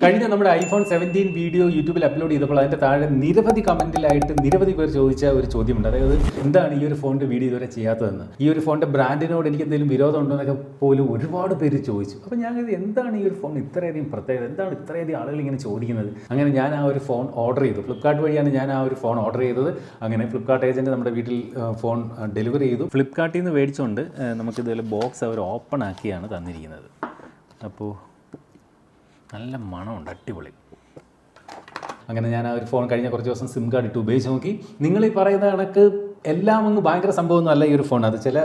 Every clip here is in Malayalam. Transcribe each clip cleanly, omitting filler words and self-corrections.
കഴിഞ്ഞ നമ്മുടെ iPhone 17 വീഡിയോ യൂട്യൂബിൽ അപ്ലോഡ് ചെയ്തപ്പോൾ അതിൻ്റെ താഴെ നിരവധി കമൻറ്റിലായിട്ട് നിരവധി പേർ ചോദിച്ച ഒരു ചോദ്യമുണ്ട്. അതായത് എന്താണ് ഈ ഒരു ഫോണിൻ്റെ വീഡിയോ ഇതുവരെ ചെയ്യാത്തതെന്ന്, ഈ ഒരു ഫോണിൻ്റെ ബ്രാൻഡിനോട് എനിക്ക് എന്തെങ്കിലും വിരോധം ഉണ്ടോ എന്നൊക്കെ പോലും ഒരുപാട് പേര് ചോദിച്ചു. അപ്പോൾ ഞാൻ ഇത് എന്താണ് ഈ ഒരു ഫോൺ ഇത്രയധികം പ്രത്യേകത, എന്താണ് ഇത്രയധികം ആളുകൾ ഇങ്ങനെ ചോദിക്കുന്നത്? അങ്ങനെ ഞാൻ ആ ഒരു ഫോൺ ഓർഡർ ചെയ്തു. ഫ്ലിപ്കാർട്ട് വഴിയാണ് ഞാൻ ആ ഒരു ഫോൺ ഓർഡർ ചെയ്തത്. അങ്ങനെ ഫ്ലിപ്കാർട്ട് ഏജൻറ്റ് നമ്മുടെ വീട്ടിൽ ഫോൺ ഡെലിവറി ചെയ്തു. ഫ്ലിപ്കാർട്ടിൽ നിന്ന് മേടിച്ചുകൊണ്ട് നമുക്കിതുപോലെ ബോക്സ് അവർ ഓപ്പൺ ആക്കിയാണ് തന്നിരിക്കുന്നത്. അപ്പോൾ നല്ല മണമുണ്ട്, അടിപൊളി. അങ്ങനെ ഞാൻ ആ ഒരു ഫോൺ കഴിഞ്ഞ കുറച്ച് ദിവസം സിം കാർഡ് ഇട്ട് ഉപയോഗിച്ച് നോക്കി. നിങ്ങൾ ഈ പറയുന്ന കണക്ക് എല്ലാം അങ്ങ് ഭയങ്കര സംഭവമൊന്നും അല്ല ഈ ഒരു ഫോൺ. അത് ചില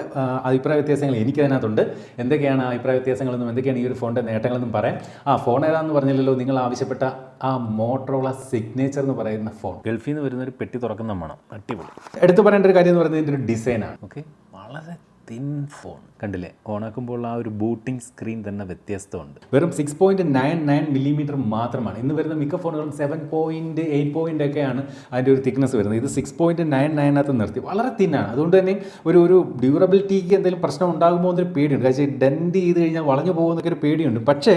അഭിപ്രായ വ്യത്യാസങ്ങൾ എനിക്കതിനകത്തുണ്ട്. എന്തൊക്കെയാണ് അഭിപ്രായ വ്യത്യാസങ്ങളെന്നും എന്തൊക്കെയാണ് ഈ ഒരു ഫോണിൻ്റെ നേട്ടങ്ങളെന്നും പറയാം. ഫോൺ ഏതാണെന്ന് പറഞ്ഞില്ലല്ലോ, നിങ്ങൾ ആവശ്യപ്പെട്ട ആ മോട്ടറോള സിഗ്നേച്ചർ എന്ന് പറയുന്ന ഫോൺ. ഗൾഫിൽ നിന്ന് വരുന്നൊരു പെട്ടി തുറക്കുന്ന മണം, അടിപൊളി. എടുത്തു പറയേണ്ട ഒരു കാര്യം എന്ന് പറയുന്നത് ഇതിൻ്റെ ഒരു ഡിസൈനാണ്. ഓക്കെ, വളരെ തിൻ ഫോൺ കണ്ടില്ലേ? ഓണാക്കുമ്പോൾ ആ ഒരു ബൂട്ടിംഗ് സ്ക്രീൻ തന്നെ വ്യത്യസ്തമുണ്ട്. വെറും 6.99 മില്ലിമീറ്റർ മാത്രമാണ്. ഇന്ന് വരുന്ന മിക്ക ഫോണുകളും 7.8 ഒക്കെയാണ് അതിൻ്റെ ഒരു തിക്നെസ് വരുന്നത്. ഇത് 6.99 നിർത്തി, വളരെ തിന്നാണ്. അതുകൊണ്ട് തന്നെ ഒരു ഡ്യൂറബിലിറ്റിക്ക് എന്തെങ്കിലും പ്രശ്നം ഉണ്ടാകുമോ എന്നൊരു പേടിയുണ്ട്. കാരണം ഡെൻഡ് ചെയ്ത് കഴിഞ്ഞാൽ വളഞ്ഞു പോകുന്നൊക്കെ ഒരു പേടിയുണ്ട്. പക്ഷേ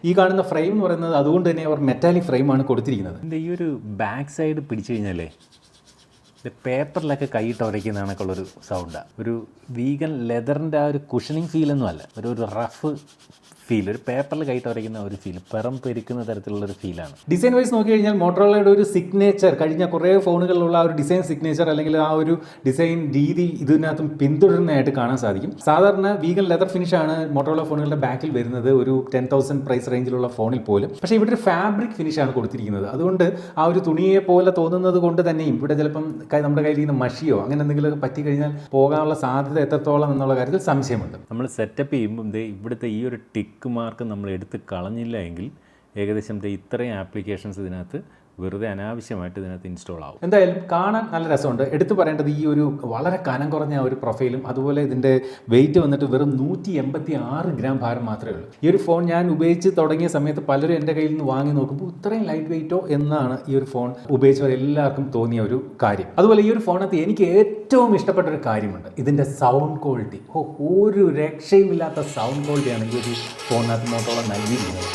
ഈ കാണുന്ന ഫ്രെയിം എന്ന് പറയുന്നത് അതുകൊണ്ട് തന്നെ അവർ മെറ്റാലിക് ഫ്രെയിമാണ് കൊടുത്തിരിക്കുന്നത്. ഇതിൻ്റെ ഈ ഒരു ബാക്ക് സൈഡ് പിടിച്ചു കഴിഞ്ഞാലേ പേപ്പറിലൊക്കെ കൈയിട്ട് ഉരയ്ക്കുന്ന കണക്കുള്ളൊരു സൗണ്ടാണ്. ഒരു വീഗൻ ലെതറിൻ്റെ ആ ഒരു കുഷനിങ് ഫീലൊന്നും അല്ല, ഒരു റഫ് ഫീൽ, ഒരു പേപ്പറിൽ കൈയിട്ട് ഉരയ്ക്കുന്ന ഒരു ഫീൽ, പെറം പെരുക്കുന്ന തരത്തിലുള്ളൊരു ഫീലാണ്. ഡിസൈൻ വൈസ് നോക്കി കഴിഞ്ഞാൽ മോട്ടറോളയുടെ ഒരു സിഗ്നേച്ചർ, കഴിഞ്ഞ കുറേ ഫോണുകളിലുള്ള ആ ഒരു ഡിസൈൻ സിഗ്നേച്ചർ അല്ലെങ്കിൽ ആ ഒരു ഡിസൈൻ രീതി ഇതിനകത്തും പിന്തുടരുന്നതായിട്ട് കാണാൻ സാധിക്കും. സാധാരണ വീഗൻ ലെതർ ഫിനിഷാണ് മോട്ടറോള ഫോണുകളുടെ ബാക്കിൽ വരുന്നത്, ഒരു 10,000 പ്രൈസ് റേഞ്ചിലുള്ള ഫോണിൽ പോലും. പക്ഷേ ഇവിടെ ഒരു ഫാബ്രിക് ഫിനിഷാണ് കൊടുത്തിരിക്കുന്നത്. അതുകൊണ്ട് ആ ഒരു തുണിയെ പോലെ തോന്നുന്നത് കൊണ്ട് തന്നെയും ഇവിടെ ചിലപ്പം നമ്മുടെ കയ്യിൽ നിന്ന് മഷിയോ അങ്ങനെ എന്തെങ്കിലുമൊക്കെ പറ്റിക്കഴിഞ്ഞാൽ പോകാനുള്ള സാധ്യത എത്രത്തോളം എന്നുള്ള കാര്യത്തിൽ സംശയമുണ്ട്. നമ്മൾ സെറ്റപ്പ് ചെയ്യുമ്പോൾ ഇവിടുത്തെ ഈ ഒരു ടിക്ക് മാർക്ക് നമ്മൾ എടുത്ത് കളഞ്ഞില്ല എങ്കിൽ ഏകദേശം ഇത്രയും ആപ്ലിക്കേഷൻസ് ഇതിനകത്ത് വെറുതെ അനാവശ്യമായിട്ട് ഇതിനകത്ത് ഇൻസ്റ്റാൾ ആവും. എന്തായാലും കാണാൻ നല്ല രസമുണ്ട്. എടുത്തു പറയേണ്ടത് ഈ ഒരു വളരെ കനം കുറഞ്ഞ ഒരു പ്രൊഫൈലും അതുപോലെ ഇതിൻ്റെ വെയിറ്റ് വന്നിട്ട് വെറും 186 ഗ്രാം ഭാരം മാത്രമേ ഉള്ളൂ. ഈ ഒരു ഫോൺ ഞാൻ ഉപയോഗിച്ച് തുടങ്ങിയ സമയത്ത് പലരും എൻ്റെ കയ്യിൽ നിന്ന് വാങ്ങി നോക്കുമ്പോൾ ഇത്രയും ലൈറ്റ് വെയിറ്റോ എന്നാണ് ഈ ഒരു ഫോൺ ഉപയോഗിച്ചവർ എല്ലാവർക്കും തോന്നിയ ഒരു കാര്യം. അതുപോലെ ഈ ഒരു ഫോണിനകത്ത് എനിക്ക് ഏറ്റവും ഇഷ്ടപ്പെട്ട ഒരു കാര്യമുണ്ട്, ഇതിൻ്റെ സൗണ്ട് ക്വാളിറ്റി. ഒരു രക്ഷയുമില്ലാത്ത സൗണ്ട് ക്വാളിറ്റിയാണ് ഈ ഒരു ഫോണിനകത്ത് മോട്ടോളം നൽകിയിരിക്കുന്നത്.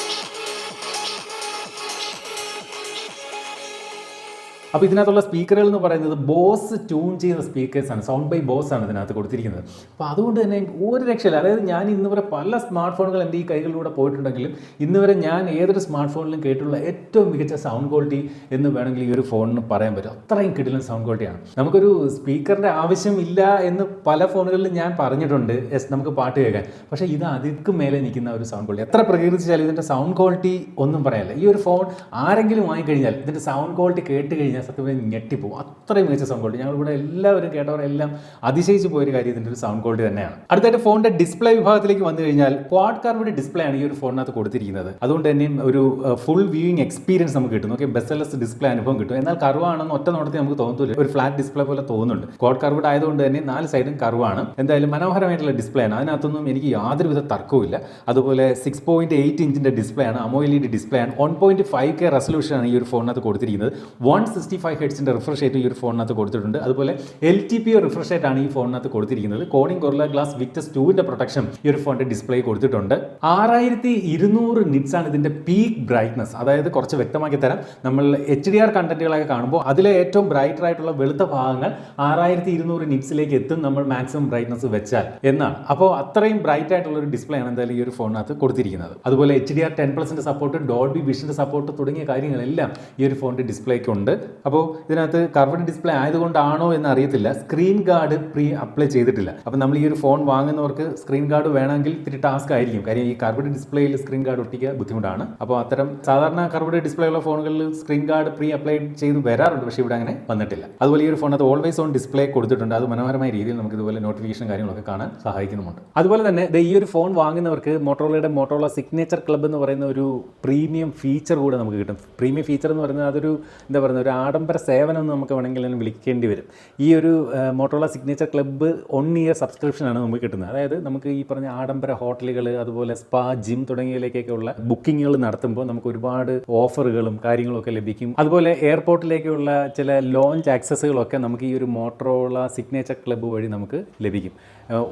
അപ്പോൾ ഇതിനകത്തുള്ള സ്പീക്കറുകൾ എന്ന് പറയുന്നത് ബോസ് ട്യൂൺ ചെയ്യുന്ന സ്പീക്കേഴ്സാണ്, സൗണ്ട് ബൈ ബോസ് ആണ് ഇതിനകത്ത് കൊടുത്തിരിക്കുന്നത്. അപ്പോൾ അതുകൊണ്ട് തന്നെ ഒരു രക്ഷയില്ല. അതായത് ഞാൻ ഇന്ന് വരെ പല സ്മാർട്ട് ഫോണുകൾ എൻ്റെ ഈ കൈകളിലൂടെ പോയിട്ടുണ്ടെങ്കിലും ഇന്ന് വരെ ഞാൻ ഏതൊരു സ്മാർട്ട് ഫോണിലും കേട്ടുള്ള ഏറ്റവും മികച്ച സൗണ്ട് ക്വാളിറ്റി എന്ന് വേണമെങ്കിൽ ഈ ഒരു ഫോണിന് പറയാൻ പറ്റും. അത്രയും കിടിലൻ സൗണ്ട് ക്വാളിറ്റിയാണ്. നമുക്കൊരു സ്പീക്കറിൻ്റെ ആവശ്യമില്ല എന്ന് പല ഫോണുകളിലും ഞാൻ പറഞ്ഞിട്ടുണ്ട്, നമുക്ക് പാട്ട് കേൾക്കാൻ. പക്ഷേ ഇത് അതിൽക്കും മേലെ നിൽക്കുന്ന ഒരു സൗണ്ട് ക്വാളിറ്റി. എത്ര പ്രകീർത്തിച്ചാലും ഇതിൻ്റെ സൗണ്ട് ക്വാളിറ്റി ഒന്നും പറയാനില്ല. ഈ ഒരു ഫോൺ ആരെങ്കിലും വാങ്ങിക്കഴിഞ്ഞാൽ ഇതിൻ്റെ സൗണ്ട് ക്വാളിറ്റി കേട്ട് കഴിഞ്ഞാൽ സത്യമായി ഞെട്ടിപ്പോവും. അത്രയും മികച്ച സൗണ്ട് ക്വാളിറ്റി. ഞങ്ങളിവിടെ എല്ലാവരും കേട്ടവരെല്ലാം അതിശയിച്ചു പോയൊരു കാര്യം ഇതിൻ്റെ ഒരു സൗണ്ട് ക്വാളിറ്റി തന്നെയാണ്. അടുത്തായിട്ട് ഫോണിൻ്റെ ഡിസ്പ്ലേ വിഭാഗത്തിലേക്ക് വന്നു കഴിഞ്ഞാൽ ക്വാഡ് കർവ്ഡ് ഡിസ്പ്ലേ ആണ് ഈ ഒരു ഫോണിനകത്ത് കൊടുത്തിരിക്കുന്നത്. അതുകൊണ്ട് തന്നെ ഒരു ഫുൾ വ്യൂയിങ് എക്സ്പീരിയൻസ് നമുക്ക് കിട്ടും. ഓക്കെ, ബെസ്സലെസ് ഡിസ്പ്ലേ അനുഭവം കിട്ടും. എന്നാൽ കർവാണെന്ന് ഒറ്റ നോട്ടത്തിൽ നമുക്ക് തോന്നത്തില്ല, ഒരു ഫ്ലാറ്റ് ഡിസ്പ്ലേ പോലെ തോന്നുന്നുണ്ട്. ക്വാഡ് കർവ്ഡ് ആയതുകൊണ്ട് തന്നെ 4 സൈഡും കർവാണ്. എന്തായാലും മനോഹരമായിട്ടുള്ള ഡിസ്പ്ലേ ആണ്, അതിനകത്തൊന്നും എനിക്ക് യാതൊരുവിധ തർക്കവുമില്ല. അതുപോലെ 6.8 ഇഞ്ചിൻ്റെ ഡിസ്പ്ലേ ആണ്, AMOLED ഡിസ്പ്ലേ ആണ്. 1.5K റെസൊല്യൂഷനാണ് ഈ ഒരു ഫോണിനകത്ത് കൊടുത്തിരിക്കുന്നത്. 165 ഹെഡ്സിൻ്റെ റിഫ്രഷ് റേറ്റ് ഈ ഒരു ഫോണിനകത്ത് കൊടുത്തിട്ടുണ്ട്. അതുപോലെ LTPO റിഫ്രഷ് റേറ്റ് ആണ് ഈ ഫോണിനകത്ത് കൊടുത്തിരിക്കുന്നത്. കോണിംഗ് ഗൊറില്ല ഗ്ലാസ് വിക്ടസ് 2ന്റെ പ്രൊട്ടക്ഷൻ ഈ ഒരു ഫോണിന്റെ ഡിസ്പ്ലേ കൊടുത്തിട്ടുണ്ട്. 6200 നിറ്റ്സ് ആണ് ഇതിന്റെ പീക്ക് ബ്രൈറ്റ്നസ്. അതായത് കുറച്ച് വ്യക്തമാക്കി തരാം, നമ്മൾ HDR കണ്ടന്റുകളൊക്കെ കാണുമ്പോൾ അതിലെ ഏറ്റവും ബ്രൈറ്റർ ആയിട്ടുള്ള വെളുത്ത ഭാഗങ്ങൾ 6200 നിറ്റ്സിലേക്ക് എത്തും നമ്മൾ മാക്സിമം ബ്രൈറ്റ്നസ് വെച്ചാൽ എന്നാണ്. അപ്പോൾ അത്രയും ബ്രൈറ്റ് ആയിട്ടുള്ള ഒരു ഡിസ്പ്ലേ ആണ് എന്തായാലും ഈ ഒരു ഫോണിനകത്ത് കൊടുത്തിരിക്കുന്നത്. അതുപോലെ HDR 10+ന്റെ സപ്പോർട്ട്, ഡോൾബി വിഷന്റെ സപ്പോർട്ട് തുടങ്ങിയ കാര്യങ്ങളെല്ലാം ഈ ഒരു ഫോണിന്റെ ഡിസ്പ്ലേക്ക് ഉണ്ട്. അപ്പോൾ ഇതിനകത്ത് കർവ്ഡ് ഡിസ്പ്ലേ ആയതുകൊണ്ടാണോ എന്ന് അറിയത്തില്ല, സ്ക്രീൻ ഗാർഡ് അപ്ലൈ ചെയ്തിട്ടില്ല. അപ്പോൾ നമ്മൾ ഈ ഒരു ഫോൺ വാങ്ങുന്നവർക്ക് സ്ക്രീൻ ഗാർഡ് വേണമെങ്കിൽ ഇത്തിരി ടാസ്ക് ആയിരിക്കും. കാര്യം ഈ കർവ്ഡ് ഡിസ്പ്ലേയിൽ സ്ക്രീൻ ഗാർഡ് ഒട്ടിക്കുക ബുദ്ധിമുട്ടാണ്. അപ്പോൾ അത്തരം സാധാരണ കർവ്ഡ് ഡിസ്പ്ലേ ഉള്ള ഫോണുകളിൽ സ്ക്രീൻ ഗാർഡ് അപ്ലൈ ചെയ്ത് വരാറുണ്ട്, പക്ഷേ ഇവിടെ അങ്ങനെ വന്നിട്ടില്ല. അതുപോലെ ഈ ഒരു ഫോണിനകത്ത് ഓൾവേസ് ഓൺ ഡിസ്പ്ലേ കൊടുത്തിട്ടുണ്ട്. അത് മനോഹരമായ രീതിയിൽ നമുക്ക് ഇതുപോലെ നോട്ടിഫിക്കേഷൻ കാര്യങ്ങളൊക്കെ കാണാൻ സഹായിക്കുന്നുമുണ്ട്. അതുപോലെ തന്നെ ഈ ഒരു ഫോൺ വാങ്ങുന്നവർക്ക് മോട്ടോറോള സിഗ്നേച്ചർ ക്ലബ്ബ് എന്ന് പറയുന്ന ഒരു പ്രീമിയം ഫീച്ചർ കൂടെ നമുക്ക് കിട്ടും. പ്രീമിയം ഫീച്ചർ എന്ന് പറയുന്നത് അതൊരു എന്താ പറയുക, ഒരു ആഡ് ആഡംബര സേവനം എന്ന് നമുക്ക് വേണമെങ്കിൽ അതിനെ വിളിക്കേണ്ടി വരും. ഈ ഒരു മോട്ടോറോള സിഗ്നേച്ചർ ക്ലബ്ബ് 1 ഇയർ സബ്സ്ക്രിപ്ഷനാണ് നമുക്ക് കിട്ടുന്നത്. അതായത് നമുക്ക് ഈ പറഞ്ഞ ആഡംബര ഹോട്ടലുകൾ, അതുപോലെ സ്പാ, ജിം തുടങ്ങിയതിലേക്കൊക്കെയുള്ള ബുക്കിങ്ങുകൾ നടത്തുമ്പോൾ നമുക്ക് ഒരുപാട് ഓഫറുകളും കാര്യങ്ങളൊക്കെ ലഭിക്കും. അതുപോലെ എയർപോർട്ടിലേക്കുള്ള ചില ലോഞ്ച് ആക്സസുകളൊക്കെ നമുക്ക് ഈ ഒരു മോട്ടോറോള സിഗ്നേച്ചർ ക്ലബ്ബ് വഴി നമുക്ക് ലഭിക്കും.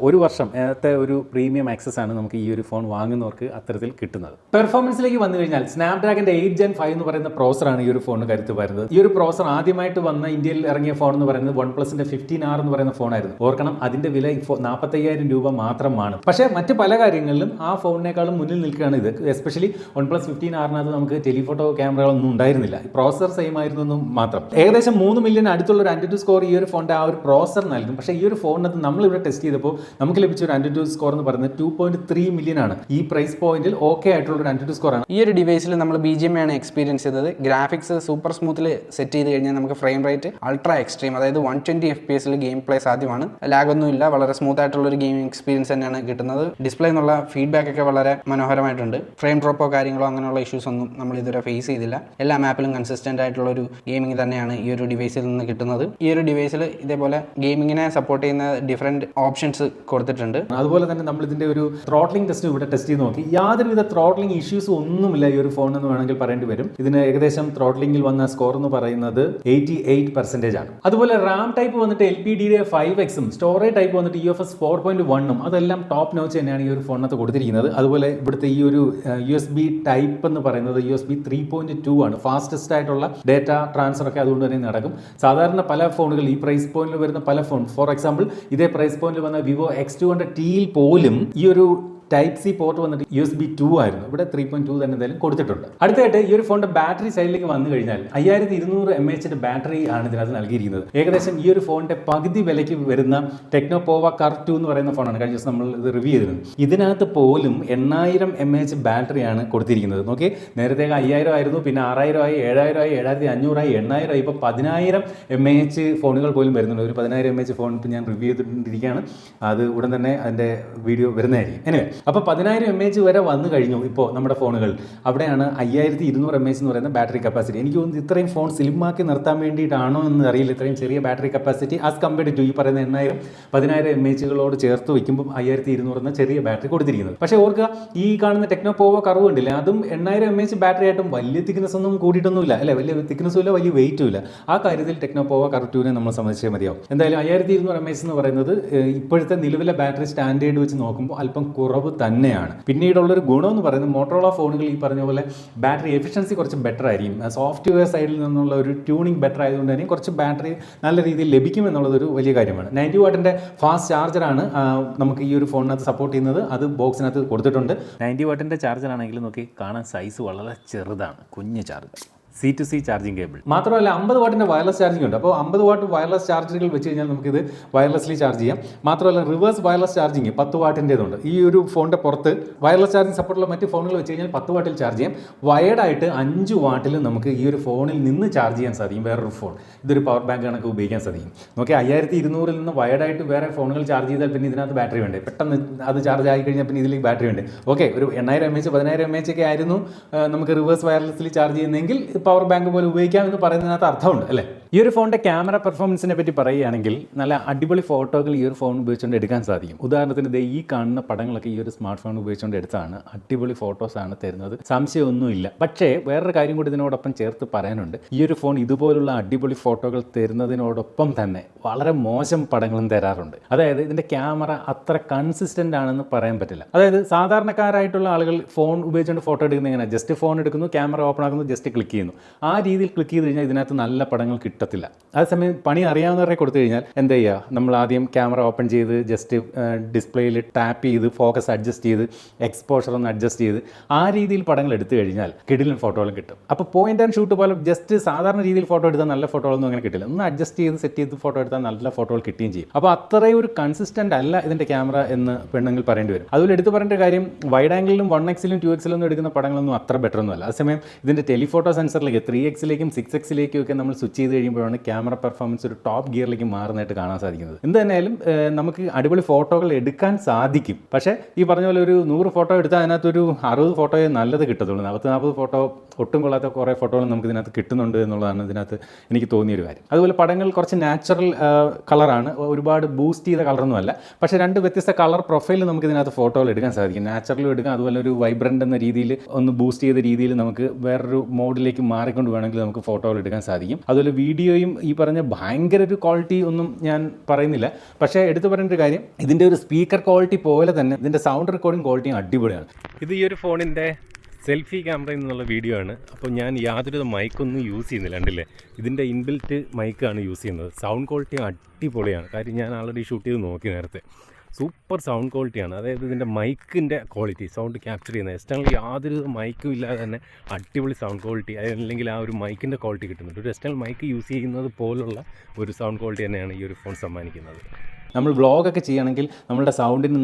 ഒരു വർഷം നേരത്തെ ഒരു പ്രീമിയം ആക്സസ് ആണ് നമുക്ക് ഈ ഒരു ഫോൺ വാങ്ങുന്നവർക്ക് അത്തരത്തിൽ കിട്ടുന്നത്. പെർഫോമൻസിലേക്ക് വന്നു കഴിഞ്ഞാൽ സ്നാപ്ഡ്രാഗന്റെ 8 Gen 5 എന്ന് പറയുന്ന പ്രോസറാണ് ഈ ഒരു ഫോണിന് കരുത്ത് വരുന്നത്. ഈ ഒരു പ്രോസർ ആദ്യമായിട്ട് വന്ന ഇന്ത്യയിൽ ഇറങ്ങിയ ഫോൺ എന്ന് പറയുന്നത് OnePlusന്റെ 15R എന്ന് പറയുന്ന ഫോണായിരുന്നു. ഓർക്കണം, അതിന്റെ വില 45,000 രൂപ മാത്രമാണ്. പക്ഷേ മറ്റ് പല കാര്യങ്ങളിലും ആ ഫോണിനേക്കാളും മുന്നിൽ നിൽക്കുകയാണ് ഇത്. എസ്പെഷ്യലി OnePlus 15Rനകത്ത് നമുക്ക് ടെലിഫോട്ടോ ക്യാമറകളൊന്നും ഉണ്ടായിരുന്നില്ല, പ്രോസർ സെയിം ആയിരുന്നു മാത്രം. ഏകദേശം 3 മില്യൺ അടുത്തുള്ള ഒരു AnTuTu സ്കോർ ഈ ഒരു ഫോണിന്റെ ആ ഒരു പ്രോസർ നൽകും. പക്ഷേ ഈ ഒരു ഫോണിനകത്ത് നമ്മളിവിടെ ടെസ്റ്റ് ചെയ്തപ്പോൾ നമുക്ക് ലഭിച്ച ഒരു AnTuTu സ്കോർ എന്ന് പറയുന്നത് 2.3 മില്യൺ ആണ്. ഈ പ്രൈസ് പോയിന്റിൽ ഓക്കെ ആയിട്ടുള്ള ഒരു AnTuTu സ്കോർ ആണ്. ഈ ഒരു ഡിവൈസിൽ നമ്മൾ BGMI ആണ് എക്സ്പീരിയൻസ് ചെയ്തത്. ഗ്രാഫിക്സ് സൂപ്പർ സ്മൂത്തിൽ സെറ്റ് ചെയ്ത് കഴിഞ്ഞാൽ നമുക്ക് ഫ്രെയിം റേറ്റ് അൾട്രാ എക്സ്ട്രീം, അതായത് 120 FPS ഗെയിം പ്ലേ സാധ്യമാണ്. ലാഗൊന്നും ഇല്ല, വളരെ സ്മൂത്ത് ആയിട്ടുള്ള ഒരു ഗെയിമിംഗ് എക്സ്പീരിയൻസ് തന്നെയാണ് കിട്ടുന്നത്. ഡിസ്പ്ലേ എന്നുള്ള ഫീഡ്ബാക്ക് ഒക്കെ വളരെ മനോഹരമായിട്ടുണ്ട്. ഫ്രെയിം ഡ്രോപ്പോ കാര്യങ്ങളോ അങ്ങനെയുള്ള ഇഷ്യൂസ് ഒന്നും നമ്മൾ ഇതുവരെ ഫേസ് ചെയ്തില്ല. എല്ലാ മാപ്പിലും കൺസിസ്റ്റന്റ് ആയിട്ടുള്ള ഒരു ഗെയിമിംഗ് തന്നെയാണ് ഈ ഒരു ഡിവൈസിൽ നിന്ന് കിട്ടുന്നത്. ഈ ഒരു ഡിവൈസിൽ ഇതേപോലെ ഗെയിമിങ്ങിനെ സപ്പോർട്ട് ചെയ്യുന്ന ഡിഫറെന്റ് ഓപ്ഷൻസ് കൊടുത്തിട്ടുണ്ട്. അതുപോലെ തന്നെ നമ്മൾ ഇതിന്റെ ഒരു ത്രോട്ട്ലിംഗ് ടെസ്റ്റ് ഇവിടെ ടെസ്റ്റ് ചെയ്ത് നോക്കി. യാതൊരുവിധ ത്രോട്ട്ലിംഗ് ഇഷ്യൂസ് ഒന്നുമില്ല ഈ ഒരു ഫോൺ എന്ന് വേണമെങ്കിൽ പറയേണ്ടി വരും. ഇതിന് ഏകദേശം ത്രോട്ട്ലിംഗിൽ വന്ന സ്കോർ എന്ന് പറയുന്നത് 88% ആണ്. അതുപോലെ റാം ടൈപ്പ് വന്നിട്ട് LPDDR5X-ഉം സ്റ്റോറേജ് ടൈപ്പ് വന്നിട്ട് UFS 4.1-ഉം അതെല്ലാം ടോപ്പ് നോച്ച് തന്നെയാണ് ഈ ഒരു ഫോണിനകത്ത് കൊടുത്തിരിക്കുന്നത്. അതുപോലെ ഇവിടുത്തെ ഈ ഒരു USB ടൈപ്പ് എന്ന് പറയുന്നത് USB 3.2 ആണ്. ഫാസ്റ്റസ്റ്റ് ആയിട്ടുള്ള ഡേറ്റ ട്രാൻസ്ഫർ ഒക്കെ അതുകൊണ്ട് തന്നെ നടക്കും. സാധാരണ പല ഫോണുകൾ ഈ പ്രൈസ് പോയിന്റിൽ വരുന്ന പല ഫോൺ, ഫോർ എക്സാമ്പിൾ ഇതേ പ്രൈസ് പോയിന്റിൽ വന്ന Vivo X200Tയിൽ പോലും ഈ ഒരു Type C പോർട്ട് വന്നിട്ട് USB 2 ആയിരുന്നു. ഇവിടെ 3.2 തന്നെ എന്തായാലും കൊടുത്തിട്ടുണ്ട്. അടുത്തായിട്ട് ഈ ഒരു ഫോണിന്റെ ബാറ്ററി സൈഡിലേക്ക് വന്നു കഴിഞ്ഞാൽ 5200 mAh ബാറ്ററി ആണ് ഇതിനകത്ത് നൽകിയിരിക്കുന്നത്. ഏകദേശം ഈ ഒരു ഫോണിന്റെ പകുതി വിലയ്ക്ക് വരുന്ന ടെക്നോപോവ Curve 2 എന്ന് പറയുന്ന ഫോണാണ്. കഴിഞ്ഞ ദിവസം നമ്മൾ ഇത് റിവ്യൂ ചെയ്തിരുന്നു. ഇതിനകത്ത് പോലും 8000 mAh ബാറ്ററിയാണ് കൊടുത്തിരിക്കുന്നത്. നോക്കി, നേരത്തെ 5000 ആയിരുന്നു, പിന്നെ 6000 ആയി, 7000 ആയി, 7500 ആയി, 8000 ആയി, ഇപ്പോൾ 10000 mAh ഫോണുകൾ പോലും വരുന്നുണ്ട്. ഒരു 10000 mAh ഫോൺ ഇപ്പോൾ ഞാൻ റിവ്യൂ ചെയ്തിട്ടിരിക്കുകയാണ്. അത് ഉടൻ തന്നെ അതിന്റെ വീഡിയോ വരുന്നതായിരിക്കും. എനിവേ, അപ്പോൾ 10000 mAh വരെ വന്നു കഴിഞ്ഞു ഇപ്പോൾ നമ്മുടെ ഫോണുകൾ. അവിടെയാണ് 5200 mAh എന്ന് പറയുന്ന ബാറ്ററി കപ്പാസിറ്റി. എനിക്ക് തോന്നുന്നു ഇത്രയും ഫോൺ സ്ലിമാക്കി നിർത്താൻ വേണ്ടിയിട്ടാണോ എന്ന് അറിയില്ല, ഇത്രയും ചെറിയ battery capacity as compared to ഈ പറയുന്ന 10000 mAhകളോട് ചേർത്ത് വയ്ക്കുമ്പോൾ 5200 എന്ന ചെറിയ ബാറ്ററി കൊടുത്തിരിക്കുന്നത്. പക്ഷേ ഓർക്കുക, ഈ കാണുന്ന ടെക്നോപോവ കർവ് ഉണ്ടല്ലേ, അതും 8000 mAh ബാറ്ററി ആയിട്ടും വലിയ തിക്നെസ് ഒന്നും കൂടിയിട്ടൊന്നുമില്ല, അല്ലേ? വലിയ തിക്നെസ്സും ഇല്ല, വലിയ വെയിറ്റും ഇല്ല. ആ കാര്യത്തിൽ ടെക്നോപോവ കർവ് 2-നെ നമ്മൾ സംബന്ധിച്ചേ മതിയാവും. എന്തായാലും 5200 mAh എന്ന് പറയുന്നത് ഇപ്പോഴത്തെ നിലവിലെ ബാറ്ററി സ്റ്റാൻഡേർഡ് വെച്ച് നോക്കുമ്പോൾ അല്പം കുറവ് തന്നെയാണ്. പിന്നീടുള്ളൊരു ഗുണം എന്ന് പറയുന്നത് മോട്ടോറോള ഫോണുകൾ ഈ പറഞ്ഞ പോലെ ബാറ്ററി എഫിഷ്യൻസി കുറച്ച് ബെറ്റർ ആയിരിക്കും. സോഫ്റ്റ്വെയർ സൈഡിൽ നിന്നുള്ള ഒരു ട്യൂണിങ് ബെറ്റർ ആയതുകൊണ്ട് തന്നെ കുറച്ച് ബാറ്ററി നല്ല രീതിയിൽ ലഭിക്കും എന്നുള്ളതൊരു വലിയ കാര്യമാണ്. 90 വാട്ടിൻ്റെ ഫാസ്റ്റ് ചാർജറാണ് നമുക്ക് ഈ ഒരു ഫോണിനകത്ത് സപ്പോർട്ട് ചെയ്യുന്നത്. അത് ബോക്സിനകത്ത് കൊടുത്തിട്ടുണ്ട്. 90 വാട്ടിൻ്റെ ചാർജറാണെങ്കിൽ നോക്കി കാണാൻ സൈസ് വളരെ ചെറുതാണ്, കുഞ്ഞ് ചാർജർ. C2C ചാർജിങ് കേബിൾ മാത്രമല്ല 50 വാട്ടിൻ്റെ വയർലെസ് ചാർജിംഗ് ഉണ്ട്. അപ്പോൾ 50 വാട്ട് വയർലെസ് ചാർജറുകൾ വെച്ച് കഴിഞ്ഞാൽ നമുക്കിത് വയർലെസ്ലി ചാർജ് ചെയ്യാം. മാത്രമല്ല റിവേഴ്സ് വയർലെസ് ചാർജിങ് 10 വാട്ടിൻ്റെതുണ്ട്. ഈ ഒരു ഫോണിൻ്റെ പുറത്ത് വയർലെസ് ചാർജിങ് സപ്പോർട്ടുള്ള മറ്റ് ഫോണുകൾ വെച്ച് കഴിഞ്ഞാൽ 10 വാട്ടിൽ ചാർജ് ചെയ്യാം. വയർഡായിട്ട് 5 വാട്ടിൽ നമുക്ക് ഈ ഒരു ഫോണിൽ നിന്ന് ചാർജ് ചെയ്യാൻ സാധിക്കും. വേറൊരു ഫോൺ ഇതൊരു പവർ ബാങ്ക് കണക്ക് ഉപയോഗിക്കാൻ സാധിക്കും. നോക്കി, 5200 നിന്ന് വയർഡായിട്ട് വേറെ ഫോണുകൾ ചാർജ് ചെയ്താൽ പിന്നെ ഇതിനകത്ത് ബാറ്ററി വേണ്ടേ, പെട്ടെന്ന് അത് ചാർജ് ആയി കഴിഞ്ഞാൽ പിന്നെ ഇതിലേക്ക് ബാറ്ററി വേണ്ടേ. ഓക്കെ, ഒരു 8000 mAh 10000 mAh ഒക്കെ ആയിരുന്നു നമുക്ക് റിവേഴ്സ് വയർലെസ്ലി ചാർജ് ചെയ്യുന്നെങ്കിൽ പവർ ബാങ്ക് പോലെ ഉപയോഗിക്കാമെന്ന് പറയുന്നതിനകത്ത് അർത്ഥമുണ്ട്, അല്ലേ? ഈ ഒരു ഫോണിൻ്റെ ക്യാമറ പെർഫോമൻസിനെ പറ്റി പറയുകയാണെങ്കിൽ നല്ല അടിപൊളി ഫോട്ടോകൾ ഈ ഒരു ഫോൺ ഉപയോഗിച്ചുകൊണ്ട് എടുക്കാൻ സാധിക്കും. ഉദാഹരണത്തിന് ഈ കാണുന്ന പടങ്ങളൊക്കെ ഈ ഒരു സ്മാർട്ട് ഫോൺ ഉപയോഗിച്ചുകൊണ്ട് എടുത്താണ്. അടിപൊളി ഫോട്ടോസാണ് തരുന്നത്, സംശയമൊന്നുമില്ല. പക്ഷേ വേറൊരു കാര്യം കൂടി ഇതിനോടൊപ്പം ചേർത്ത് പറയാനുണ്ട്. ഈ ഒരു ഫോൺ ഇതുപോലുള്ള അടിപൊളി ഫോട്ടോകൾ തരുന്നതിനോടൊപ്പം തന്നെ വളരെ മോശം പടങ്ങളും തരാറുണ്ട്. അതായത് ഇതിൻ്റെ ക്യാമറ അത്ര കൺസിസ്റ്റൻ്റ് ആണെന്ന് പറയാൻ പറ്റില്ല. അതായത് സാധാരണക്കാരായിട്ടുള്ള ആളുകൾ ഫോൺ ഉപയോഗിച്ചുകൊണ്ട് ഫോട്ടോ എടുക്കുന്നത് എങ്ങനെ, ജസ്റ്റ് ഫോൺ എടുക്കുന്നു, ക്യാമറ ഓപ്പൺ ആക്കുന്നു, ജസ്റ്റ് ക്ലിക്ക് ചെയ്യുന്നു. ആ രീതിയിൽ ക്ലിക്ക് ചെയ്ത് കഴിഞ്ഞാൽ ഇതിനകത്ത് നല്ല പടങ്ങൾ കിട്ടത്തില്ല. അതേസമയം പണി അറിയാവുന്നവരെ കൊടുത്തു കഴിഞ്ഞാൽ എന്ത് ചെയ്യുക, നമ്മൾ ആദ്യം ക്യാമറ ഓപ്പൺ ചെയ്ത് ജസ്റ്റ് ഡിസ്പ്ലേയിൽ ടാപ്പ് ചെയ്ത് ഫോക്കസ് അഡ്ജസ്റ്റ് ചെയ്ത് എക്സ്പോഷർ ഒന്ന് അഡ്ജസ്റ്റ് ചെയ്ത് ആ രീതിയിൽ പടങ്ങൾ എടുത്തു കഴിഞ്ഞാൽ കിടിലൻ ഫോട്ടോകളും കിട്ടും. അപ്പോൾ പോയിന്റ് ആൻഡ് ഷൂട്ട് പോലെ ജസ്റ്റ് സാധാരണ രീതിയിൽ ഫോട്ടോ എടുത്താൽ നല്ല ഫോട്ടോകളൊന്നും അങ്ങനെ കിട്ടില്ല. ഒന്ന് അഡ്ജസ്റ്റ് ചെയ്ത് സെറ്റ് ചെയ്ത് ഫോട്ടോ എടുത്താൽ നല്ല ഫോട്ടോകൾ കിട്ടുകയും ചെയ്യും. അപ്പോൾ അത്രയും ഒരു കൺസിസ്റ്റൻ്റ് അല്ല ഇതിൻ്റെ ക്യാമറ എന്ന് വേണമെങ്കിൽ പറയേണ്ടി വരും. അതുപോലെ എടുത്ത് പറയേണ്ട കാര്യം, വൈഡ് ആംഗിളിലും 1x-ലും 2x-ലും ഒന്നും എടുക്കുന്ന പടങ്ങളൊന്നും അത്ര ബെറ്റർ ഒന്നുമല്ല. അതേസമയം ഇതിൻ്റെ ടെലിഫോട്ടോ സെൻസറിലേക്ക് 3x-ലേക്കും 6x-ലേക്കും ഒക്കെ നമ്മൾ സ്വിച്ച് ചെയ്ത് കഴിയുമ്പോഴാണ് ക്യാമറ പെർഫോമൻസ് ഒരു ടോപ്പ് ഗിയറിലേക്ക് മാറുന്നതായിട്ട് കാണാൻ സാധിക്കുന്നത്. എന്ത് തന്നെയായാലും നമുക്ക് അടിപൊളി ഫോട്ടോകൾ എടുക്കാൻ സാധിക്കും. പക്ഷേ ഈ പറഞ്ഞ പോലെ ഒരു 100 ഫോട്ടോ എടുത്താൽ അതിനകത്തൊരു 60 ഫോട്ടോയെ നല്ലത് കിട്ടത്തുള്ളൂ. 40 ഫോട്ടോ ഒട്ടും കൊള്ളാത്ത കുറേ ഫോട്ടോകൾ നമുക്ക് ഇതിനകത്ത് കിട്ടുന്നുണ്ട് എന്നുള്ളതാണ് ഇതിനകത്ത് എനിക്ക് തോന്നിയൊരു കാര്യം. അതുപോലെ പടങ്ങൾ കുറച്ച് നാച്ചുറൽ കളറാണ്, ഒരുപാട് ബൂസ്റ്റ് ചെയ്ത കളറൊന്നുമല്ല. പക്ഷേ 2 വ്യത്യസ്ത കളർ പ്രൊഫൈലിൽ നമുക്ക് ഇതിനകത്ത് ഫോട്ടോകൾ എടുക്കാൻ സാധിക്കും. നാച്ചുറലും എടുക്കാം, അതുപോലെ ഒരു വൈബ്രൻ്റ് എന്ന രീതിയിൽ ഒന്ന് ബൂസ്റ്റ് ചെയ്ത രീതിയിൽ നമുക്ക് വേറൊരു മോഡിലേക്ക് മാറിക്കൊണ്ട് വേണമെങ്കിൽ നമുക്ക് ഫോട്ടോകൾ എടുക്കാൻ സാധിക്കും. അതുപോലെ വീഡിയോയും ഈ പറഞ്ഞ ഭയങ്കര ഒരു ക്വാളിറ്റി ഒന്നും ഞാൻ പറയുന്നില്ല. പക്ഷേ എടുത്തു പറയേണ്ട ഒരു കാര്യം, ഇതിൻ്റെ ഒരു സ്പീക്കർ ക്വാളിറ്റി പോലെ തന്നെ ഇതിൻ്റെ സൗണ്ട് റെക്കോർഡിംഗ് ക്വാളിറ്റിയും അടിപൊളിയാണ്. ഇത് ഈ ഒരു ഫോണിൻ്റെ സെൽഫി ക്യാമറയിൽ നിന്നുള്ള വീഡിയോ ആണ്. അപ്പോൾ ഞാൻ യാതൊരു മൈക്കൊന്നും യൂസ് ചെയ്യുന്നില്ല, കണ്ടില്ലേ? ഇതിൻ്റെ ഇൻബിൽറ്റ് മൈക്കാണ് യൂസ് ചെയ്യുന്നത്. സൗണ്ട് ക്വാളിറ്റി അടിപൊളിയാണ്. കാര്യം ഞാൻ ആൾറെഡി ഷൂട്ട് ചെയ്ത് നോക്കി നേരത്തെ. സൂപ്പർ സൗണ്ട് ക്വാളിറ്റിയാണ്. അതായത് ഇതിൻ്റെ മൈക്കിൻ്റെ ക്വാളിറ്റി, സൗണ്ട് ക്യാപ്ചർ ചെയ്യുന്നത് എക്സ്റ്റേണൽ യാതൊരു മൈക്കും ഇല്ലാതെ തന്നെ അടിപൊളി സൗണ്ട് ക്വാളിറ്റി, അല്ലെങ്കിൽ ആ ഒരു മൈക്കിൻ്റെ ക്വാളിറ്റി കിട്ടുന്നുണ്ട്. ഒരു എക്സ്റ്റേണൽ മൈക്ക് യൂസ് ചെയ്യുന്നത് പോലുള്ള ഒരു സൗണ്ട് ക്വാളിറ്റി തന്നെയാണ് ഈ ഒരു ഫോൺ സമ്മാനിക്കുന്നത്. നമ്മൾ വ്ളോഗൊക്കെ ചെയ്യുകയാണെങ്കിൽ നമ്മളുടെ സൗണ്ടിന്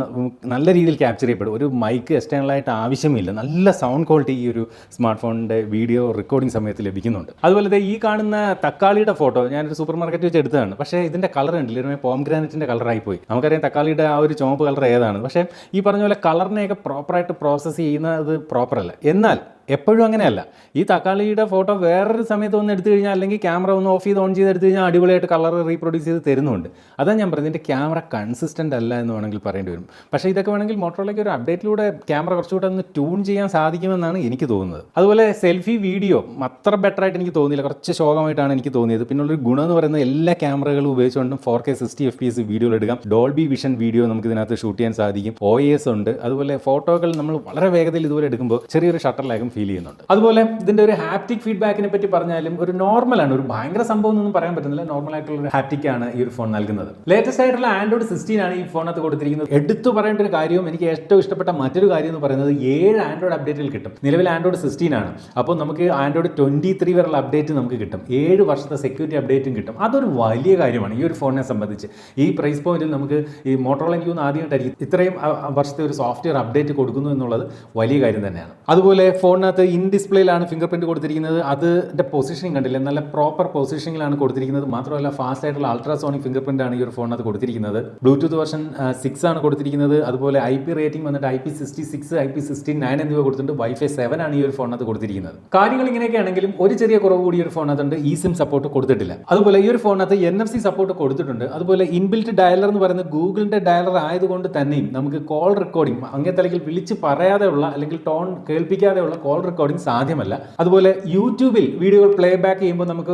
നല്ല രീതിയിൽ ക്യാപ്ചർ ചെയ്യപ്പെടും. ഒരു മൈക്ക് എക്സ്റ്റേണലായിട്ട് ആവശ്യമില്ല. നല്ല സൗണ്ട് ക്വാളിറ്റി ഈ ഒരു സ്മാർട്ട് ഫോണിൻ്റെ വീഡിയോ റെക്കോർഡിംഗ് സമയത്ത് ലഭിക്കുന്നുണ്ട്. അതുപോലെ ഈ കാണുന്ന തക്കാളിയുടെ ഫോട്ടോ ഞാനൊരു സൂപ്പർ മാർക്കറ്റ് വെച്ച് എടുത്തതാണ്. പക്ഷേ ഇതിൻ്റെ കളർ ഉണ്ടല്ലോ, ഒരു പോംഗ്രാനൈറ്റിൻ്റെ കളറായി പോയി. നമുക്കറിയാം തക്കാളിയുടെ ആ ഒരു ചുവപ്പ് കളർ ഏതാണ്. പക്ഷേ ഈ പറഞ്ഞ പോലെ കളറിനെയൊക്കെ പ്രോപ്പറായിട്ട് പ്രോസസ്സ് ചെയ്യുന്നത് പ്രോപ്പറല്ല. എന്നാൽ എപ്പോഴും അങ്ങനെയല്ല. ഈ തക്കാളിയുടെ ഫോട്ടോ വേറൊരു സമയത്ത് ഒന്ന് എടുത്തു കഴിഞ്ഞാൽ, അല്ലെങ്കിൽ ക്യാമറ ഒന്ന് ഓഫ് ചെയ്ത് ഓൺ ചെയ്ത് എടുത്തു കഴിഞ്ഞാൽ അടിപൊളിയായിട്ട് കളർ റീപ്രൊഡ്യൂസ് ചെയ്ത് തരുന്നുണ്ട്. അതാണ് ഞാൻ പറയുന്നത്, ഇതിൻ്റെ ക്യാമറ കൺസിസ്റ്റൻ്റ് അല്ല എന്ന് വേണമെങ്കിൽ പറയേണ്ടി വരും. പക്ഷേ ഇതൊക്കെ വേണമെങ്കിൽ മോട്ടോറോളയ്ക്ക് ഒരു അപ്ഡേറ്റിലൂടെ ക്യാമറ കുറച്ചുകൂടെ ഒന്ന് ട്യൂൺ ചെയ്യാൻ സാധിക്കുമെന്നാണ് എനിക്ക് തോന്നുന്നത്. അതുപോലെ സെൽഫി വീഡിയോ അത്ര ബെറ്റർ ആയിട്ട് എനിക്ക് തോന്നിയില്ല, കുറച്ച് ശോകമായിട്ടാണ് എനിക്ക് തോന്നിയത്. പിന്നുള്ളൊരു ഗുണം എന്ന് പറയുന്നത് എല്ലാ ക്യാമറകളും ഉപയോഗിച്ചുകൊണ്ടും 4K 60 FPS വീഡിയോകൾ എടുക്കാം. ഡോൾബി വിഷൻ വീഡിയോ നമുക്ക് ഇതിനകത്ത് ഷൂട്ട് ചെയ്യാൻ സാധിക്കും. OIS ഉണ്ട്. അതുപോലെ ഫോട്ടോകൾ നമ്മൾ വളരെ വേഗതയിൽ ഇതുപോലെ എടുക്കുമ്പോൾ ചെറിയൊരു ഷട്ടർ ലാഗും ഫീൽ ചെയ്യുന്നുണ്ട്. അതുപോലെ ഇതിൻ്റെ ഒരു ഹാപ്റ്റിക് ഫീഡ്ബാക്കിനെ പറ്റി പറഞ്ഞാലും ഒരു നോർമലാണ്, ഒരു ഭയങ്കര സംഭവം ഒന്നും പറയാൻ പറ്റുന്നില്ല. നോർമൽ ആയിട്ടുള്ള ഒരു ഹാപ്റ്റിക് ആണ് ഈ ഒരു ഫോൺ നൽകുന്നത്. ലേറ്റസ്റ്റ് ആയിട്ടുള്ള ആൻഡ്രോയിഡ് 16 ആണ് ഈ ഫോണിനകത്ത് കൊടുത്തിരിക്കുന്നത്. എടുത്തു പറയേണ്ട ഒരു കാര്യവും എനിക്ക് ഏറ്റവും ഇഷ്ടപ്പെട്ട മറ്റൊരു കാര്യം എന്ന് പറയുന്നത് 7 ആൻഡ്രോയിഡ് അപ്ഡേറ്റുകൾ കിട്ടും. നിലവിൽ ആൻഡ്രോയിഡ് 16 ആണ്. അപ്പോൾ നമുക്ക് ആൻഡ്രോയിഡ് 23 വരെയുള്ള അപ്ഡേറ്റ് നമുക്ക് കിട്ടും. 7 വർഷത്തെ സെക്യൂരിറ്റി അപ്ഡേറ്റും കിട്ടും. അതൊരു വലിയ കാര്യമാണ് ഈ ഒരു ഫോണിനെ സംബന്ധിച്ച്. ഈ പ്രൈസ് പോയിന്റിൽ നമുക്ക് ഈ മോട്ടോറോള എനിക്ക് തോന്നുന്നു ആദ്യമായിട്ടായിരിക്കും ഇത്രയും വർഷത്തെ ഒരു സോഫ്റ്റ്വെയർ അപ്ഡേറ്റ് കൊടുക്കുന്നു എന്നുള്ളത് വലിയ കാര്യം തന്നെയാണ്. അതുപോലെ ഫോണിനകത്ത് ഇൻ ഡിസ്പ്ലേയിലാണ് ഫിംഗർ പ്രിന്റ് കൊടുത്തിരിക്കുന്നത്. അതിൻ്റെ പൊസിഷനിങ് കണ്ടില്ല, നല്ല പ്രോപ്പർ പൊസിഷനിങ്ങിലാണ് കൊടുത്തിരിക്കുന്നത്. മാത്രമല്ല ഫാസ്റ്റ് ആയിട്ടുള്ള അൾട്രാസോണിക് ഫിംഗർ പ്രിന്റ് ആണ് ഈ ഒരു ഫോണിനകത്ത് കൊടുത്തിരിക്കുന്നത്. ബ്ലൂടൂത്ത് വെർഷൻ 6 ആണ് കൊടുത്തിരിക്കുന്നത്. അതുപോലെ IP റേറ്റിംഗ് വന്നിട്ട് IP66, IP69 എന്നിവ കൊടുത്തിട്ടുണ്ട്. Wi-Fi 7 ആണ് ഈ ഒരു ഫോണിനകത്ത് കൊടുത്തിരിക്കുന്നത്. കാര്യങ്ങൾ ഇങ്ങനെയൊക്കെ ആണെങ്കിലും ഒരു ചെറിയ കുറവ് കൂടി ഒരു ഫോണിനകത്തുണ്ട്, eSIM സപ്പോർട്ട് കൊടുത്തിട്ടില്ല. അതുപോലെ ഈ ഒരു ഫോണിനകത്ത് NFC സപ്പോർട്ട് കൊടുത്തിട്ടുണ്ട്. അതുപോലെ ഇൻബിൽറ്റ് ഡയലർ എന്ന് പറയുന്നത് ഗൂഗിളിന്റെ ഡയലർ ആയതുകൊണ്ട് തന്നെയും നമുക്ക് കോൾ റെക്കോർഡിംഗ് അങ്ങനത്തെ വിളിച്ച് പറയാതെയുള്ള അല്ലെങ്കിൽ ടോൺ കേൾപ്പിക്കാതെയുള്ള കോൾ റെക്കോർഡിംഗ് സാധ്യമല്ല. അതുപോലെ യൂട്യൂബിൽ വീഡിയോകൾ പ്ലേ ബാക്ക് ചെയ്യുമ്പോൾ നമുക്ക്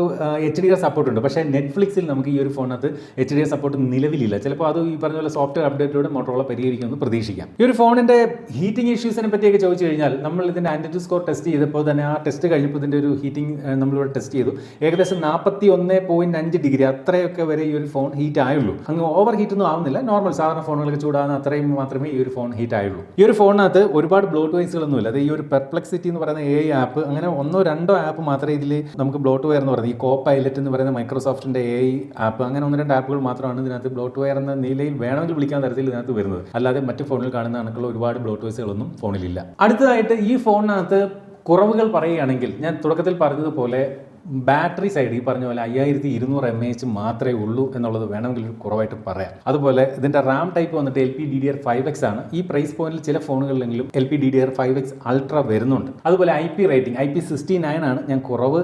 HDR സപ്പോർട്ട് ഉണ്ട്. പക്ഷേ നെറ്റ്ഫ്ലിക്സിൽ നമുക്ക് ഈ ഒരു ഫോണിനകത്ത് HDR സപ്പോർട്ട് നിലവിലില്ല. ചിലപ്പോൾ അത് ഈ പറഞ്ഞ പോലെ സോഫ്റ്റ്വെയർ അപ്ഡേറ്റിലൂടെ മോട്ടോറോള പരിഹരിക്കുമെന്ന് പ്രതീക്ഷിക്കാം. ഈ ഒരു ഫോണിന്റെ ഹീറ്റിംഗ് ഇഷ്യൂസിനെ പറ്റിയൊക്കെ ചോദിച്ചു കഴിഞ്ഞാൽ, നമ്മൾ ഇതിന്റെ ആന്റിറ്റ്യൂഡ് സ്കോർ ടെസ്റ്റ് ചെയ്തപ്പോൾ തന്നെ ആ ടെസ്റ്റ് കഴിഞ്ഞപ്പോൾ ഇതിന്റെ ഒരു ഹീറ്റിംഗ് നമ്മളിവിടെ ടെസ്റ്റ് ചെയ്തു. ഏകദേശം 41.5 ഡിഗ്രി അത്രയൊക്കെ വരെ ഈ ഒരു ഫോൺ ഹീറ്റ് ആയുള്ളൂ. അങ്ങ് ഓവർ ഹീറ്റ് ഒന്നും ആവുന്നില്ല. നോർമൽ സാധാരണ ഫോണുകളൊക്കെ ചൂടാകുന്ന അത്രയും മാത്രമേ ഈ ഒരു ഫോൺ ഹീറ്റ് ആയുള്ളൂ. ഈ ഒരു ഫോണിനകത്ത് ഒരുപാട് ബ്ലോട്ട് വൈസുകളൊന്നുമില്ല. അത് ഈ ഒരു പെർപ്ലക്സിറ്റി എന്ന് പറയുന്ന AI ആപ്പ്, അങ്ങനെ 1-2 ആപ്പ് മാത്രമേ ഇതിൽ നമുക്ക് ബ്ലോട്ട് വെയർ എന്ന് പറയുന്നത്. ഈ കോപൈലറ്റ് എന്ന് പറയുന്ന മൈക്രോസോഫ്റ്റിന്റെ AI ആപ്പ്, അങ്ങനെ 1-2 ആപ്പുകൾ മാത്രമാണ് ഇതിനകത്ത് ബ്ലോട്ട് വെയർ എന്ന നിലയിൽ വേണമെങ്കിൽ വിളിക്കാൻ തരത്തിൽ ഇതിനകത്ത് വരുന്നത്. അല്ലാതെ മറ്റു ഫോണിൽ കാണുന്ന കണക്കുള്ള ഒരുപാട് ബ്ലോട്ട് വൈസുകളൊന്നും ഫോണിലില്ല. അടുത്തതായിട്ട് ഈ ഫോണിനകത്ത് കുറവുകൾ പറയുകയാണെങ്കിൽ, ഞാൻ തുടക്കത്തിൽ പറഞ്ഞതുപോലെ ബാറ്ററി സൈഡ് ഈ പറഞ്ഞ പോലെ 5200 mAh മാത്രമേ ഉള്ളൂ എന്നുള്ളത് വേണമെങ്കിൽ ഒരു കുറവായിട്ട് പറയാം. അതുപോലെ ഇതിൻ്റെ റാം ടൈപ്പ് വന്നിട്ട് LPDDR5X ആണ്. ഈ പ്രൈസ് പോയിന്റിൽ ചില ഫോണുകളിലെങ്കിലും LPDDR5X അൾട്ര വരുന്നുണ്ട്. അതുപോലെ IP റേറ്റിംഗ് IP69 ആണ്. ഞാൻ കുറവ്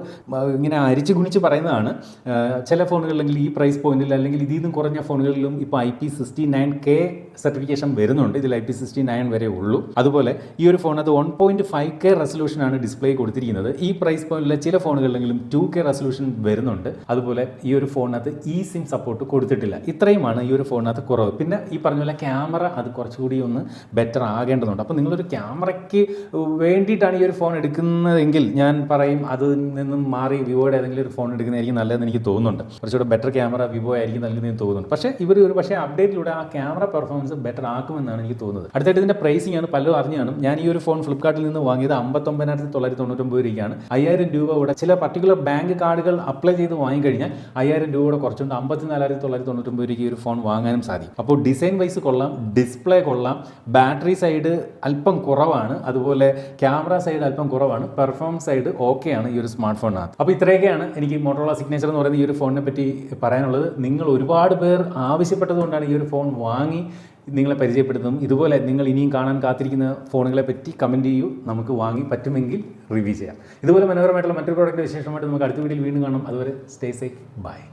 ഇങ്ങനെ അരിച്ചു ഗുണിച്ച് പറയുന്നതാണ്. ചില ഫോണുകളിലെങ്കിൽ ഈ പ്രൈസ് പോയിന്റിൽ അല്ലെങ്കിൽ ഇതിൽ നിന്നും കുറഞ്ഞ ഫോണുകളിലും ഇപ്പോൾ IP69K സർട്ടിഫിക്കേഷൻ വരുന്നുണ്ട്. ഇതിൽ IP69 വരെ ഉള്ളൂ. അതുപോലെ ഈ ഒരു ഫോണത് 1.5K റെസൊല്യൂഷനാണ് ഡിസ്പ്ലേ കൊടുത്തിരിക്കുന്നത്. ഈ പ്രൈസ് പോയിന്റിലെ ചില ഫോണുകളിലെങ്കിലും 2K റെസൊല്യൂഷൻ വരുന്നുണ്ട്. അതുപോലെ ഈ ഒരു ഫോണിനകത്ത് eSIM സപ്പോർട്ട് കൊടുത്തിട്ടില്ല. ഇത്രയുമാണ് ഈ ഒരു ഫോണിനകത്ത് കുറവ്. പിന്നെ ഈ പറഞ്ഞ പോലെ ക്യാമറ അത് കുറച്ചുകൂടി ഒന്ന് ബെറ്റർ ആകേണ്ടതുണ്ട്. അപ്പോൾ നിങ്ങളൊരു ക്യാമറയ്ക്ക് വേണ്ടിയിട്ടാണ് ഈ ഒരു ഫോൺ എടുക്കുന്നതെങ്കിൽ ഞാൻ പറയും അതിൽ നിന്നും മാറി വിവോയുടെ ഏതെങ്കിലും ഒരു ഫോൺ എടുക്കുന്നതായിരിക്കും നല്ലതെന്ന് എനിക്ക് തോന്നുന്നുണ്ട്. കുറച്ചുകൂടെ ബെറ്റർ ക്യാമറ വിവോ ആയിരിക്കും നൽകുന്നതെന്ന് തോന്നുന്നുണ്ട്. പക്ഷേ ഇവർ ഒരു പക്ഷേ അപ്ഡേറ്റിലൂടെ ആ ക്യാമറ പെർഫോമൻസ് ബെറ്റർ ആക്കുമെന്നാണ് എനിക്ക് തോന്നുന്നത്. അടുത്തായിട്ട് ഇതിൻ്റെ പ്രൈസിംഗ് ആണ് പലരും അറിഞ്ഞാണ്. ഞാൻ ഈ ഒരു ഫോൺ ഫ്ലിപ്കാർട്ടിൽ നിന്ന് വാങ്ങിയത് 59,999 രൂപയ്ക്കാണ്. 5000 രൂപ കൂടെ ചില പർട്ടിക്കുലർ ബാങ്ക് കാർഡുകൾ അപ്ലൈ ചെയ്ത് വാങ്ങിക്കഴിഞ്ഞാൽ 5000 രൂപ കൂടെ കുറച്ചുകൊണ്ട് 54,999 രൂപയ്ക്ക് ഈ ഒരു ഫോൺ വാങ്ങാനും സാധിക്കും. അപ്പോൾ ഡിസൈൻ വൈസ് കൊള്ളാം, ഡിസ്പ്ലേ കൊള്ളാം, ബാറ്ററി സൈഡ് അല്പം കുറവാണ്, അതുപോലെ ക്യാമറ സൈഡ് അല്പം കുറവാണ്, പെർഫോമൻസ് സൈഡ് ഓക്കെയാണ് ഈ ഒരു സ്മാർട്ട് ഫോണിനകത്ത്. അപ്പോൾ ഇത്രയൊക്കെയാണ് എനിക്ക് മോട്ടോറോള സിഗ്നേച്ചർ എന്ന് പറയുന്ന ഈ ഒരു ഫോണിനെ പറ്റി പറയാനുള്ളത്. നിങ്ങൾ ഒരുപാട് പേർ ആവശ്യപ്പെട്ടതുകൊണ്ടാണ് ഈ ഒരു ഫോൺ വാങ്ങി നിങ്ങളെ പരിചയപ്പെടുത്തും. ഇതുപോലെ നിങ്ങൾ ഇനിയും കാണാൻ കാത്തിരിക്കുന്ന ഫോണുകളെ പറ്റി കമൻറ്റ് ചെയ്യൂ, നമുക്ക് വാങ്ങി പറ്റുമെങ്കിൽ റിവ്യൂ ചെയ്യാം. ഇതുപോലെ മനോഹരമായിട്ടുള്ള മറ്റൊരു പ്രോഡക്റ്റ് വിശേഷമായിട്ട് നമുക്ക് അടുത്ത വീഡിയോയിൽ വീണ്ടും കാണാം. അതുവരെ സ്റ്റേ സേഫ്, ബൈ.